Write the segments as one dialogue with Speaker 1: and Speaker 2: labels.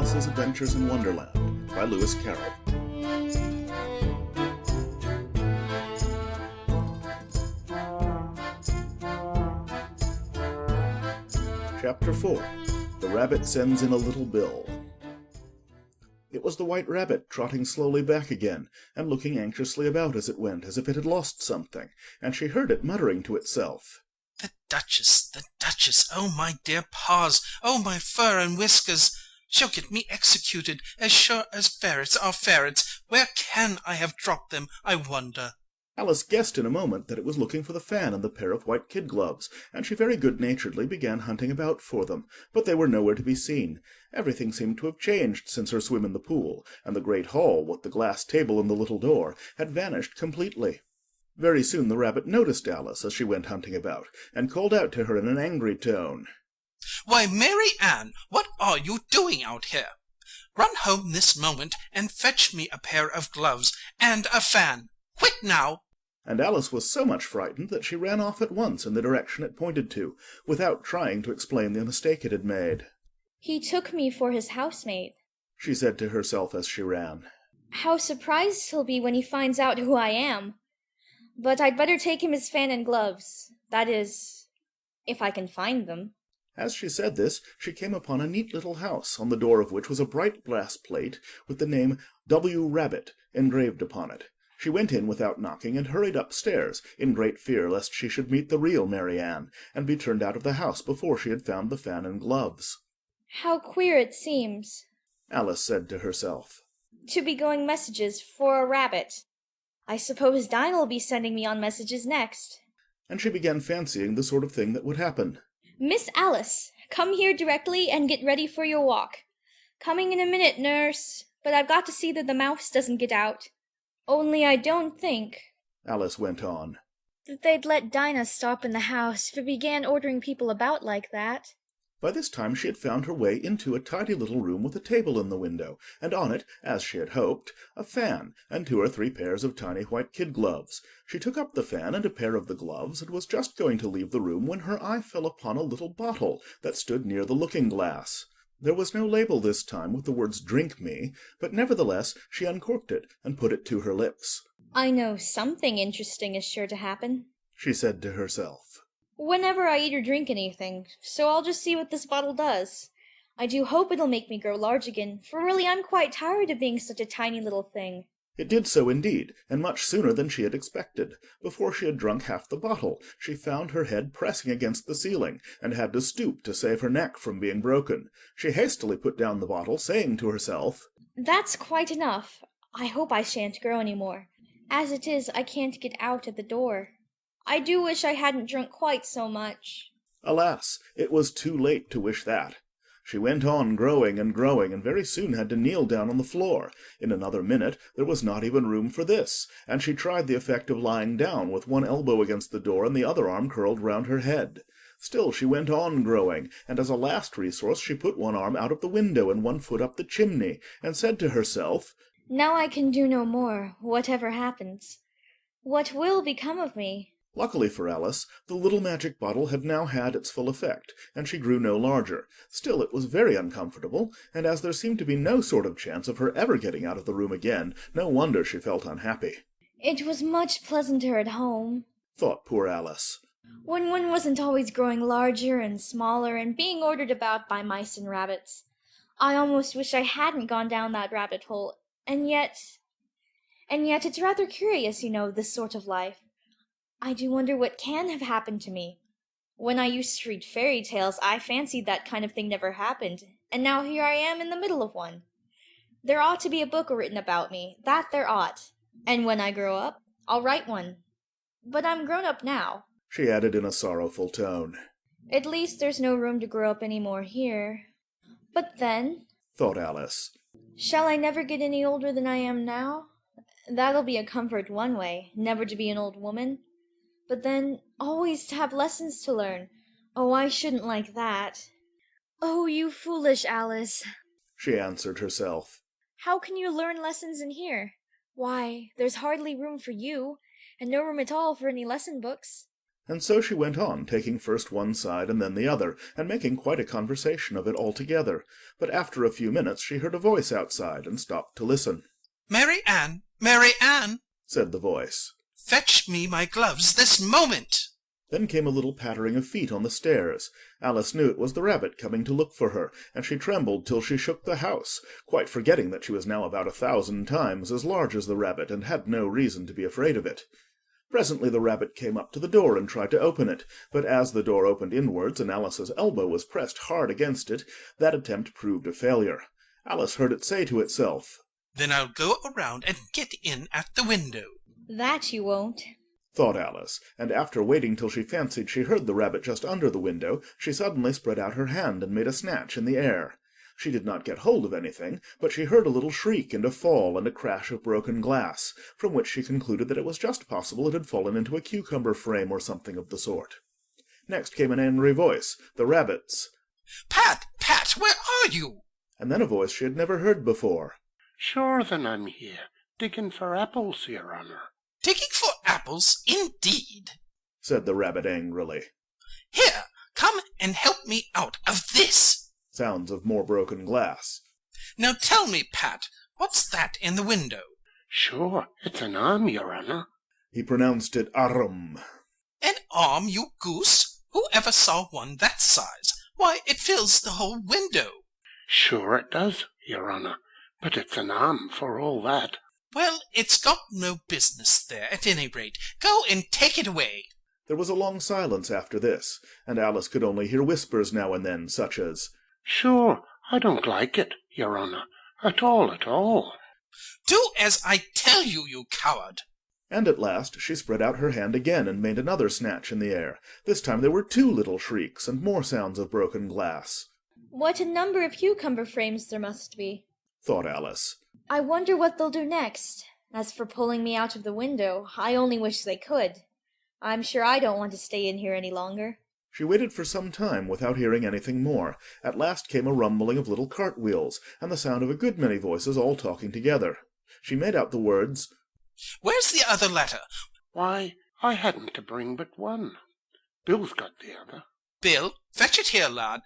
Speaker 1: Alice's Adventures in Wonderland by Lewis Carroll. Chapter 4. The Rabbit Sends in a Little Bill. It was the White Rabbit trotting slowly back again, and looking anxiously about as it went, as if it had lost something, and she heard it muttering to itself.
Speaker 2: The Duchess, oh my dear paws, oh my fur and whiskers! She'll get me executed, as sure as ferrets are ferrets. Where can I have dropped them, I wonder?
Speaker 1: Alice guessed in a moment that it was looking for the fan and the pair of white kid gloves, and she very good-naturedly began hunting about for them, but they were nowhere to be seen. Everything seemed to have changed since her swim in the pool, and the great hall, with the glass table and the little door, had vanished completely. Very soon the rabbit noticed Alice as she went hunting about, and called out to her in an angry tone.
Speaker 2: Why, Mary Ann, what are you doing out here? Run home this moment and fetch me a pair of gloves and a fan. Quick now!
Speaker 1: And Alice was so much frightened that she ran off at once in the direction it pointed to, without trying to explain the mistake it had made.
Speaker 3: "He took me for his housemaid,"
Speaker 1: she said to herself as she ran.
Speaker 3: "How surprised he'll be when he finds out who I am! But I'd better take him his fan and gloves. That is, if I can find them."
Speaker 1: As she said this, she came upon a neat little house, on the door of which was a bright brass plate with the name W. Rabbit engraved upon it. She went in without knocking, and hurried upstairs, in great fear lest she should meet the real Mary Ann, and be turned out of the house before she had found the fan and gloves.
Speaker 3: "How queer it seems,"
Speaker 1: Alice said to herself,
Speaker 3: "to be going messages for a rabbit. I suppose Dinah'll be sending me on messages next."
Speaker 1: and she began fancying the sort of thing that would happen.
Speaker 3: "Miss Alice, come here directly and get ready for your walk. Coming in a minute, nurse, but I've got to see that the mouse doesn't get out. Only I don't think,"
Speaker 1: Alice went on,
Speaker 3: "that they'd let Dinah stop in the house if it began ordering people about like that."
Speaker 1: By this time she had found her way into a tidy little room with a table in the window, and on it, as she had hoped, a fan and 2 or 3 pairs of tiny white kid gloves. She took up the fan and a pair of the gloves, and was just going to leave the room when her eye fell upon a little bottle that stood near the looking-glass. There was no label this time with the words "Drink me," but nevertheless she uncorked it and put it to her lips.
Speaker 3: "I know something interesting is sure to happen,"
Speaker 1: she said to herself,
Speaker 3: "whenever I eat or drink anything, so I'll just see what this bottle does. I do hope it'll make me grow large again, for really I'm quite tired of being such a tiny little thing."
Speaker 1: It did so indeed, and much sooner than she had expected. Before she had drunk half the bottle, she found her head pressing against the ceiling, and had to stoop to save her neck from being broken. She hastily put down the bottle, saying to herself,
Speaker 3: "That's quite enough. I hope I shan't grow any more. As it is, I can't get out at the door. I do wish I hadn't drunk quite so much."
Speaker 1: Alas, it was too late to wish that. She went on growing, and very soon had to kneel down on the floor. In another minute there was not even room for this, and she tried the effect of lying down, with one elbow against the door and the other arm curled round her head. Still she went on growing, and as a last resource she put one arm out of the window and one foot up the chimney, and said to herself,
Speaker 3: "Now I can do no more, whatever happens. What will become of me?"
Speaker 1: Luckily for Alice, the little magic bottle had now had its full effect, and she grew no larger. Still it was very uncomfortable, and as there seemed to be no sort of chance of her ever getting out of the room again, no wonder she felt unhappy.
Speaker 3: "It was much pleasanter at home,"
Speaker 1: thought poor Alice,
Speaker 3: "when one wasn't always growing larger and smaller and being ordered about by mice and rabbits. I almost wish I hadn't gone down that rabbit hole, and yet it's rather curious, this sort of life. I do wonder what can have happened to me. When I used to read fairy tales, I fancied that kind of thing never happened, and now here I am in the middle of one. There ought to be a book written about me, that there ought, and when I grow up, I'll write one. But I'm grown up now."
Speaker 1: she added in a sorrowful tone.
Speaker 3: "At least there's no room to grow up any more here. But then,"
Speaker 1: thought Alice,
Speaker 3: "shall I never get any older than I am now? That'll be a comfort one way, never to be an old woman. But then, always to have lessons to learn. Oh, I shouldn't like that." "Oh, you foolish Alice,"
Speaker 1: she answered herself.
Speaker 3: "How can you learn lessons in here? Why, there's hardly room for you, and no room at all for any lesson books."
Speaker 1: And so she went on, taking first one side and then the other, and making quite a conversation of it altogether. But after a few minutes she heard a voice outside, and stopped to listen.
Speaker 2: Mary Ann, Mary Ann,
Speaker 1: said the voice.
Speaker 2: fetch me my gloves this moment.
Speaker 1: Then came a little pattering of feet on the stairs. Alice knew it was the rabbit coming to look for her, and she trembled till she shook the house, quite forgetting that she was now about 1,000 times as large as the rabbit, and had no reason to be afraid of it. Presently the rabbit came up to the door and tried to open it, but as the door opened inwards and Alice's elbow was pressed hard against it, that attempt proved a failure. Alice heard it say to itself,
Speaker 2: Then I'll go around and get in at the window.
Speaker 3: That you won't,
Speaker 1: thought Alice, and after waiting till she fancied she heard the rabbit just under the window, she suddenly spread out her hand and made a snatch in the air. She did not get hold of anything, but she heard a little shriek and a fall and a crash of broken glass, from which she concluded that it was just possible it had fallen into a cucumber frame or something of the sort. Next came an angry voice, the rabbit's.
Speaker 2: Pat, Pat, where are you?
Speaker 1: And then a voice she had never heard before.
Speaker 4: Sure then I'm here, digging for apples, your honour.
Speaker 2: Digging for apples, indeed.
Speaker 1: Said the rabbit angrily.
Speaker 2: Here, come and help me out of this.
Speaker 1: Sounds of more broken glass.
Speaker 2: Now tell me, Pat, what's that in the window?
Speaker 4: Sure, it's an arm, your honour.
Speaker 1: He pronounced it arum.
Speaker 2: An arm, you goose? Who ever saw one that size? Why, it fills the whole window.
Speaker 4: Sure it does, your honour, but it's an arm for all that.
Speaker 2: Well, it's got no business there, at any rate. Go and take it away.
Speaker 1: There was a long silence after this, and Alice could only hear whispers now and then, such as,
Speaker 4: Sure, I don't like it, your honour, at all, at all.
Speaker 2: Do as I tell you, you coward.
Speaker 1: And at last she spread out her hand again and made another snatch in the air. This time there were 2 little shrieks and more sounds of broken glass.
Speaker 3: What a number of cucumber frames there must be,
Speaker 1: thought Alice.
Speaker 3: I wonder what they'll do next. As for pulling me out of the window, I only wish they could. I'm sure I don't want to stay in here any longer.
Speaker 1: She waited for some time without hearing anything more. At last came a rumbling of little cartwheels, and the sound of a good many voices all talking together. She made out the words,
Speaker 2: Where's the other letter?
Speaker 4: Why, I hadn't to bring but one. Bill's got the other.
Speaker 2: Bill, fetch it here, lad.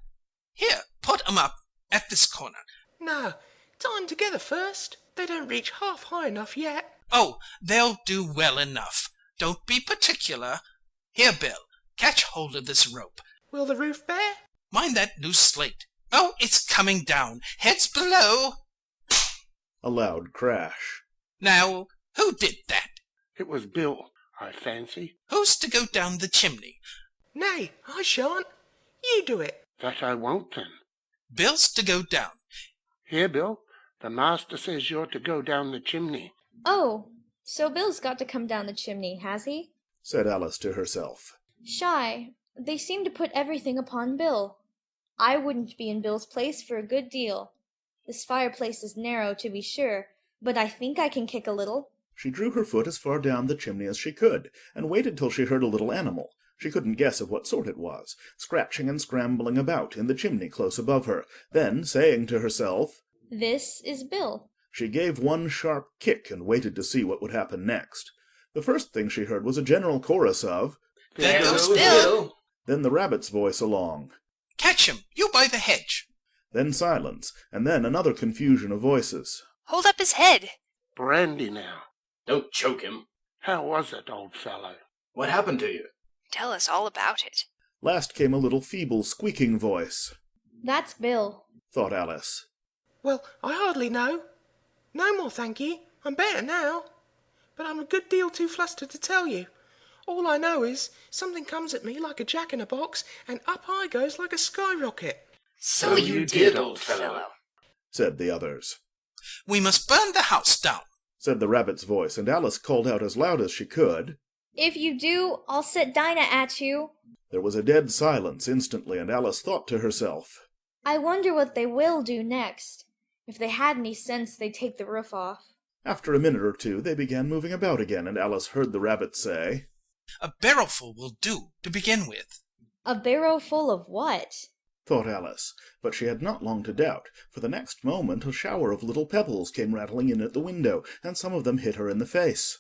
Speaker 2: Here, put 'em up at this corner.
Speaker 5: No, tie 'em together first. They don't reach half high enough yet.
Speaker 2: Oh, they'll do well enough. Don't be particular. Here, Bill, catch hold of this rope.
Speaker 5: Will the roof bear?
Speaker 2: Mind that loose slate. Oh, it's coming down. Heads below.
Speaker 1: a loud crash.
Speaker 2: Now, who did that?
Speaker 4: It was Bill, I fancy.
Speaker 2: Who's to go down the chimney?
Speaker 5: Nay, I shan't. You do it.
Speaker 4: That I won't then.
Speaker 2: Bill's to go down.
Speaker 4: Here, Bill, the master says you're to go down the chimney.
Speaker 3: Oh, so Bill's got to come down the chimney, has he?
Speaker 1: Said Alice to herself.
Speaker 3: Shy, they seem to put everything upon Bill. I wouldn't be in Bill's place for a good deal. This fireplace is narrow, to be sure, but I think I can kick a little.
Speaker 1: She drew her foot as far down the chimney as she could, and waited till she heard a little animal, she couldn't guess of what sort it was, scratching and scrambling about in the chimney close above her. Then, saying to herself,
Speaker 3: This is Bill.
Speaker 1: She gave one sharp kick and waited to see what would happen next. The first thing she heard was a general chorus of,
Speaker 2: There goes Bill!
Speaker 1: Then the rabbit's voice along.
Speaker 2: Catch him, you by the hedge.
Speaker 1: Then silence, and then another confusion of voices.
Speaker 6: Hold up his head.
Speaker 4: Brandy now.
Speaker 7: Don't choke him.
Speaker 4: How was it, old fellow?
Speaker 7: What happened to you?
Speaker 6: Tell us all about it.
Speaker 1: Last came a little feeble squeaking voice.
Speaker 3: That's Bill,
Speaker 1: Thought Alice.
Speaker 5: Well, I hardly know. No more, thank ye. I'm better now. But I'm a good deal too flustered to tell you. All I know is something comes at me like a jack-in-a-box, and up I goes like a skyrocket.
Speaker 6: So you did, old fellow.
Speaker 1: Said the others.
Speaker 2: We must burn the house down.
Speaker 1: Said the rabbit's voice, and Alice called out as loud as she could.
Speaker 3: If you do, I'll set Dinah at you.
Speaker 1: There was a dead silence instantly, and Alice thought to herself,
Speaker 3: I wonder what they will do next. If they had any sense, they'd take the roof off.
Speaker 1: After a minute or two, they began moving about again, and Alice heard the rabbit say,
Speaker 2: A barrelful will do, to begin with.
Speaker 3: A barrow full of what?
Speaker 1: Thought Alice, but she had not long to doubt, for the next moment a shower of little pebbles came rattling in at the window, and some of them hit her in the face.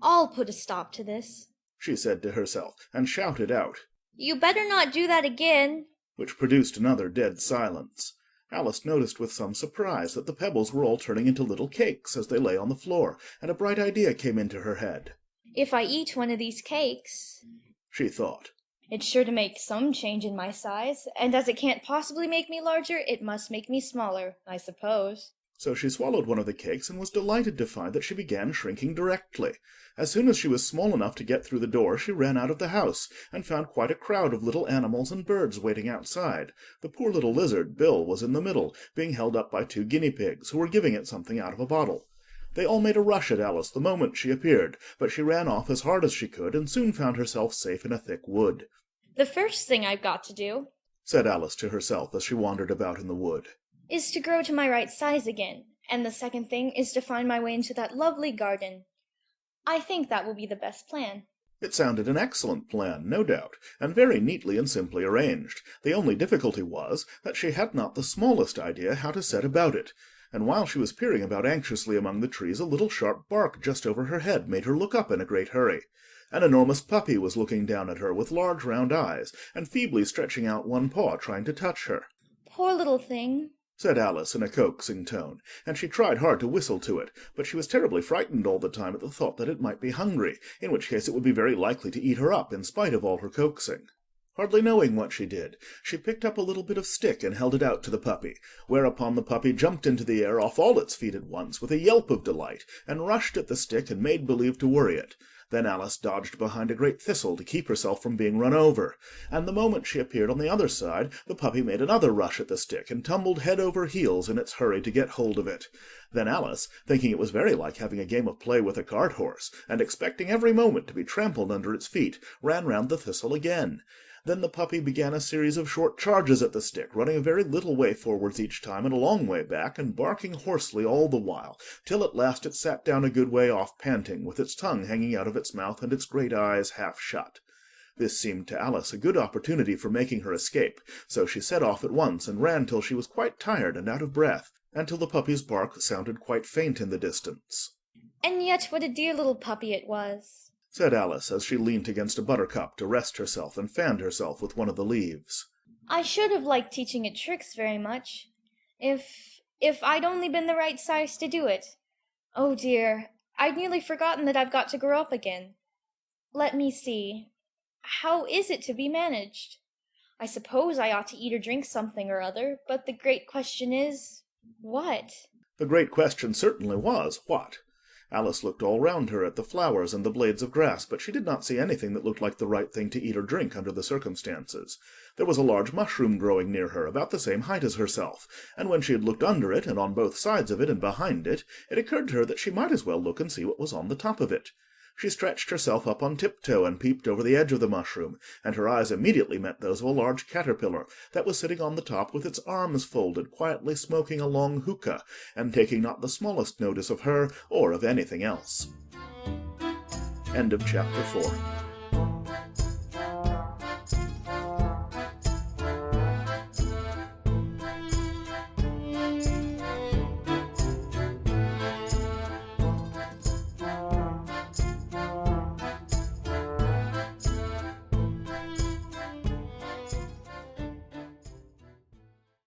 Speaker 3: I'll put a stop to this.
Speaker 1: she said to herself, and shouted out,
Speaker 3: You better not do that again.
Speaker 1: which produced another dead silence. Alice noticed with some surprise that the pebbles were all turning into little cakes as they lay on the floor, and a bright idea came into her head.
Speaker 3: If I eat one of these cakes,
Speaker 1: She thought,
Speaker 3: it's sure to make some change in my size, and as it can't possibly make me larger, it must make me smaller, I suppose.
Speaker 1: so she swallowed one of the cakes and was delighted to find that she began shrinking directly. As soon as she was small enough to get through the door, she ran out of the house, and found quite a crowd of little animals and birds waiting outside. The poor little lizard, Bill, was in the middle, being held up by 2 guinea pigs, who were giving it something out of a bottle. They all made a rush at Alice the moment she appeared, but she ran off as hard as she could, and soon found herself safe in a thick wood.
Speaker 3: The first thing I've got to do
Speaker 1: Said Alice to herself as she wandered about in the wood.
Speaker 3: is to grow to my right size again, and the second thing is to find my way into that lovely garden. I think that will be the best plan.
Speaker 1: It sounded an excellent plan, no doubt, and very neatly and simply arranged. The only difficulty was that she had not the smallest idea how to set about it, and while she was peering about anxiously among the trees, a little sharp bark just over her head made her look up in a great hurry. An enormous puppy was looking down at her with large round eyes, and feebly stretching out one paw trying to touch her.
Speaker 3: Poor little thing.
Speaker 1: Said Alice in a coaxing tone, and she tried hard to whistle to it, but she was terribly frightened all the time at the thought that it might be hungry, in which case it would be very likely to eat her up in spite of all her coaxing. Hardly knowing what she did, she picked up a little bit of stick and held it out to the puppy, whereupon the puppy jumped into the air off all its feet at once with a yelp of delight, and rushed at the stick and made believe to worry it. Then Alice dodged behind a great thistle to keep herself from being run over, and the moment she appeared on the other side, the puppy made another rush at the stick and tumbled head over heels in its hurry to get hold of it. Then Alice, thinking it was very like having a game of play with a cart horse, and expecting every moment to be trampled under its feet, ran round the thistle again. Then the puppy began a series of short charges at the stick, running a very little way forwards each time and a long way back, and barking hoarsely all the while, till at last it sat down a good way off panting, with its tongue hanging out of its mouth and its great eyes half shut. This seemed to Alice a good opportunity for making her escape, so she set off at once and ran till she was quite tired and out of breath, and till the puppy's bark sounded quite faint in the distance.
Speaker 3: And yet what a dear little puppy it was.
Speaker 1: Said Alice as she leant against a buttercup to rest herself and fanned herself with one of the leaves.
Speaker 3: I should have liked teaching it tricks very much, if I'd only been the right size to do it. Oh dear, I'd nearly forgotten that I've got to grow up again. Let me see. How is it to be managed? I suppose I ought to eat or drink something or other, but the great question is, what?
Speaker 1: The great question certainly was, what? Alice looked all round her at the flowers and the blades of grass, but she did not see anything that looked like the right thing to eat or drink under the circumstances. There was a large mushroom growing near her, about the same height as herself, and when she had looked under it, and on both sides of it, and behind it, it occurred to her that she might as well look and see what was on the top of it. She stretched herself up on tiptoe and peeped over the edge of the mushroom, and her eyes immediately met those of a large caterpillar that was sitting on the top with its arms folded, quietly smoking a long hookah, and taking not the smallest notice of her or of anything else. End of chapter 4.